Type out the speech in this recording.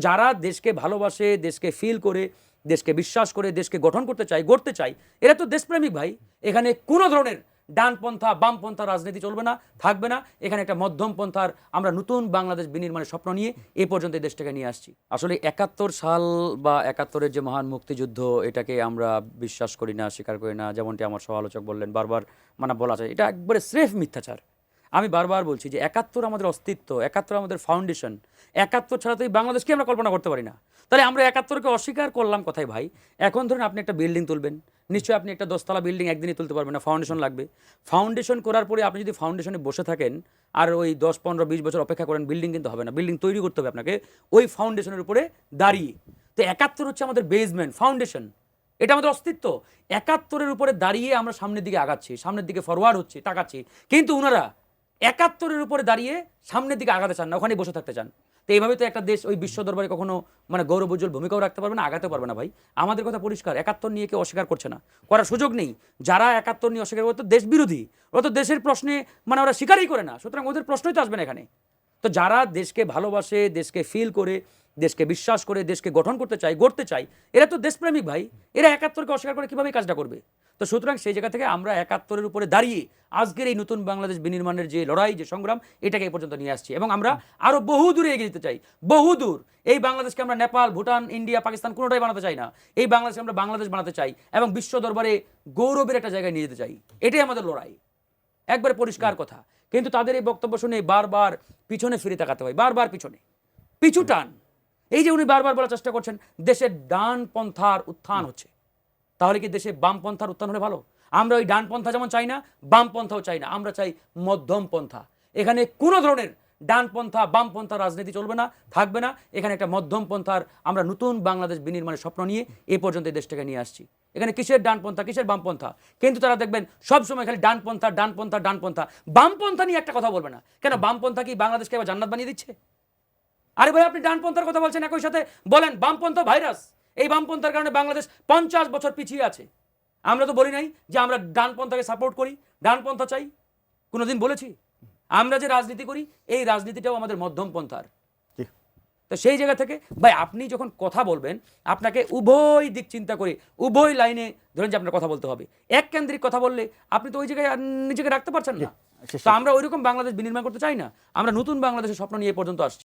যারা দেশকে ভালোবাসে, দেশকে ফিল করে, দেশকে বিশ্বাস করে, দেশকে গঠন গড়তে চায়, এরা তো দেশপ্রেমিক ভাই। এখানে কোনো ধরনের ডানপন্থা বামপন্থা রাজনীতি চলবে না, থাকবে না। এখানে একটা মধ্যম পন্থার আমরা নতুন বাংলাদেশ বিনির্মাণের স্বপ্ন নিয়ে এই পর্যন্ত এই দেশটাকে নিয়ে আসছি। আসলে ৭১ সাল বা ৭১-এর যে মহান মুক্তিযুদ্ধ, এটাকে আমরা বিশ্বাস করি না, স্বীকার করি না। যেমনটি আমার সমালোচক বললেন বারবার, মানে বলা যায় এটা একবারে স্রেফ মিথ্যাচার। আমি বারবার বলছি যে ৭১ আমাদের অস্তিত্ব, ৭১ আমাদের ফাউন্ডেশন। ৭১ ছাড়া তো এই বাংলাদেশকে আমরা কল্পনা করতে পারি না। তাহলে আমরা ৭১কে অস্বীকার করলাম কোথায় ভাই? এখন ধরুন আপনি একটা বিল্ডিং তুলবেন, নিশ্চয়ই আপনি একটা 10 তলা বিল্ডিং একদিনই তুলতে পারবেন না, ফাউন্ডেশন লাগবে। ফাউন্ডেশন করার পরে আপনি যদি ফাউন্ডেশনে বসে থাকেন আর ওই 10, 15, 20 বছর অপেক্ষা করেন, বিল্ডিং কিন্তু হবে না। বিল্ডিং তৈরি করতে হবে আপনাকে ওই ফাউন্ডেশনের উপরে দাঁড়িয়ে। তো ৭১ হচ্ছে আমাদের বেসমেন্ট, ফাউন্ডেশন, এটা আমাদের অস্তিত্ব। ৭১-এর উপরে দাঁড়িয়ে আমরা সামনের দিকে আগাচ্ছি, সামনের দিকে ফরওয়ার্ড হচ্ছি, তাকাচ্ছি। কিন্তু ওনারা ৭১-এর উপরে দাঁড়িয়ে সামনের দিকে আগাতে চান না, ওখানেই বসে থাকতে চান। তো এইভাবে তো একটা দেশ ওই বিশ্ব দরবারে কখনো মানে গৌরবোজ্জ্বল ভূমিকাও রাখতে পারবে না, আগাতে পারবে না ভাই। আমাদের কথা পরিষ্কার, ৭১ নিয়ে কেউ অস্বীকার করছে না, করার সুযোগ নেই। যারা ৭১ নিয়ে অস্বীকার করে তো দেশ বিরোধী, ওরা তো দেশের প্রশ্নে মানে ওরা স্বীকারই করে না, সুতরাং ওদের প্রশ্নই তো আসবে না এখানে। তো যারা দেশকে ভালোবাসে, দেশকে ফিল করে, দেশকে বিশ্বাস করে, দেশকে গড়তে চায়, এরা তো দেশপ্রেমিক ভাই। এরা ৭১-কে অস্বীকার করে কীভাবে কাজটা করবে? তো সুতরাং সেই জায়গা থেকে আমরা ৭১-এর উপরে দাঁড়িয়ে আজকের এই নতুন বাংলাদেশ বিনির্মাণের যে লড়াই, যে সংগ্রাম, এটাকে এই পর্যন্ত নিয়ে আসছি। এবং আমরা আরও বহু দূরে এগিয়ে যেতে চাই, বহু দূর। এই বাংলাদেশকে আমরা নেপাল, ভুটান, ইন্ডিয়া, পাকিস্তান কোনোটাই বানাতে চাই না। এই বাংলাদেশকে আমরা বাংলাদেশ বানাতে চাই এবং বিশ্ব দরবারে গৌরবের একটা জায়গায় নিয়ে যেতে চাই। এটাই আমাদের লড়াই, একবারে পরিষ্কার কথা। কিন্তু তাদের এই বক্তব্য শুনে বারবার পিছনে ফিরে তাকাতে হয়, বারবার পিছু টান। এই যে উনি বারবার বলার চেষ্টা করছেন দেশের ডানপন্থার উত্থান হচ্ছে, তাহলে কি দেশে বামপন্থার উত্থান হলে ভালো? আমরা ওই ডানপন্থা যেমন চাই না, বামপন্থাও চাই না, আমরা চাই মধ্যম পন্থা। এখানে কোনো ধরনের ডানপন্থা বামপন্থা রাজনীতি চলবে না, থাকবে না। এখানে একটা মধ্যম পন্থার আমরা নতুন বাংলাদেশ বিনির্মাণের স্বপ্ন নিয়ে এই পর্যন্ত এই দেশটাকে নিয়ে আসছি। এখানে কিসের ডানপন্থা, কিসের বামপন্থা? কিন্তু তারা দেখবেন সবসময় খালি ডানপন্থা ডানপন্থা ডানপন্থা। বামপন্থা নিয়ে একটা কথা বলবে না কেন? বামপন্থা কি বাংলাদেশকে এবার জান্নাত বানিয়ে দিচ্ছে? আরে ভাই, আপনি ডানপন্থার কথা বলছেন, একই সাথে বলেন বামপন্থা ভাইরাস। এই বামপন্থার কারণে বাংলাদেশ 50 বছর পিছিয়ে আছে। আমরা তো বলি নাই যে আমরা ডানপন্থাকে সাপোর্ট করি, ডানপন্থা চাই, কোনোদিন বলেছি? আমরা যে রাজনীতি করি এই রাজনীতিটাও আমাদের মধ্যম পন্থার। তো সেই জায়গা থেকে ভাই আপনি যখন কথা বলবেন, আপনাকে উভয় দিক চিন্তা করে উভয় লাইনে ধরেন যে আপনার কথা বলতে হবে। এক কেন্দ্রিক কথা বললে আপনি তো ওই জায়গায় নিজেকে রাখতে পারছেন না। তো আমরা ওইরকম বাংলাদেশ বিনির্মাণ করতে চাই না, আমরা নতুন বাংলাদেশের স্বপ্ন নিয়ে এই পর্যন্ত আসছি।